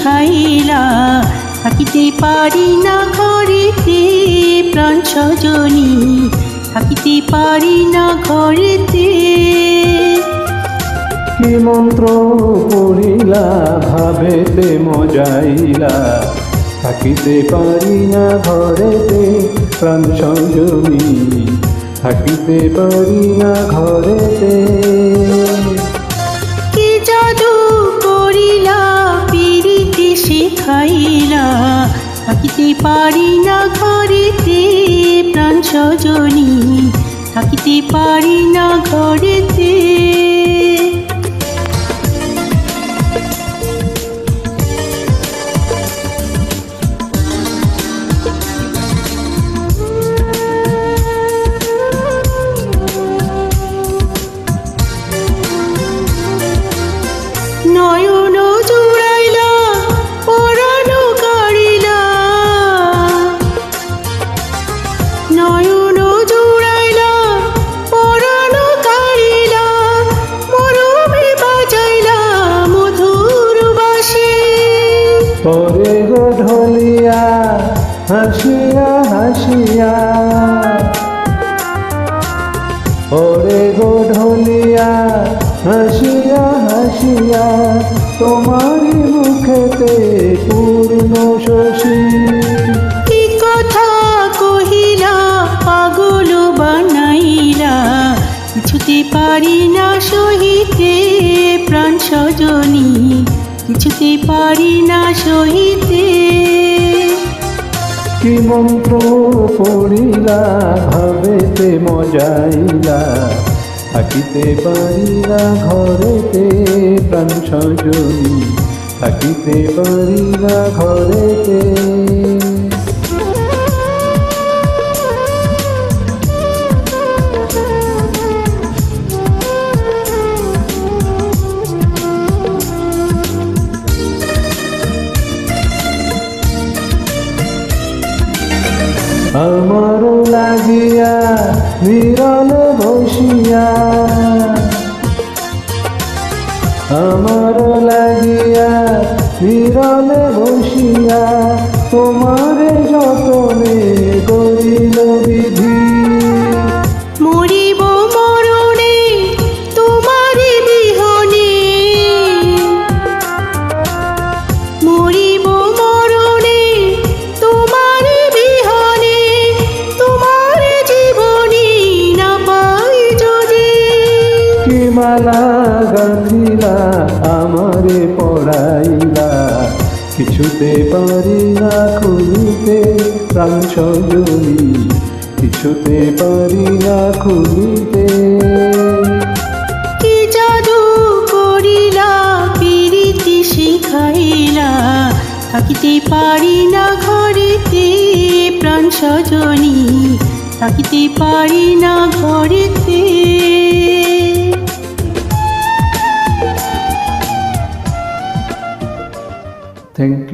শিখাইলা, থাকিতে পারি না ঘরেতে প্রাণ সজনী, থাকিতে পারি না ঘরেতে। কি মন্ত্র পড়িলা ভাবেতে মজাইলা, থাকিতে পারি না ঘরেতে প্রাণ সজনী, থাকিতে পারি না ঘরেতে। কি জাদু করিলা পিরিতি শিখাইলা, থাকিতে পারি না ঘরেতে প্রাণ সজনী, থাকিতে পারি না ঘরেতে। নয়ন জুড়াইলা পরাণ কাড়িলা, নয়ন জুড়াইলা পরাণ কাড়িলা, মরমে বাজাইলা মধুর বাঁশি। পরে গো ঢলিয়া হাসিয়া হাসিয়া, পরে গো ঢলিয়া হাসিয়া হাসিয়া, তোমারি মুখেতে পূর্ণ শশী। কি কথা কহিলা পাগল বানাইলা, কিছুতে পারি না সহিতে প্রাণ সজনী, কিছুতে পারি না সহিতে। কি মন্ত্র পড়িলা ভাবেতে মজাইলা, থাকিতে পারি না ঘরেতে প্রাণ সজনী, থাকিতে পারি না ঘরেতে। আমার লাগিয়া বিরলে বসিয়া, আমার লাগিয়া বিরলে বসিয়া, তোমারে যতনে করিল বিধি। মরিব মরণে তোমারি বিহনে, মরিব মরণে তোমারি বিহনে, তোমার জীবনী না পাই যদি। কি মালা গাঁথিলা আমারে পড়াইলা, কিছুতে পারি না খুলিতে প্রাণ সজনী, কিছুতে পারি না খুলিতে। কি জাদু করিলা পিরিতি শিখাইলা, থাকিতে পারি না ঘরেতে প্রাণ সজনী, থাকিতে পারি না ঘরেতে। Thank you.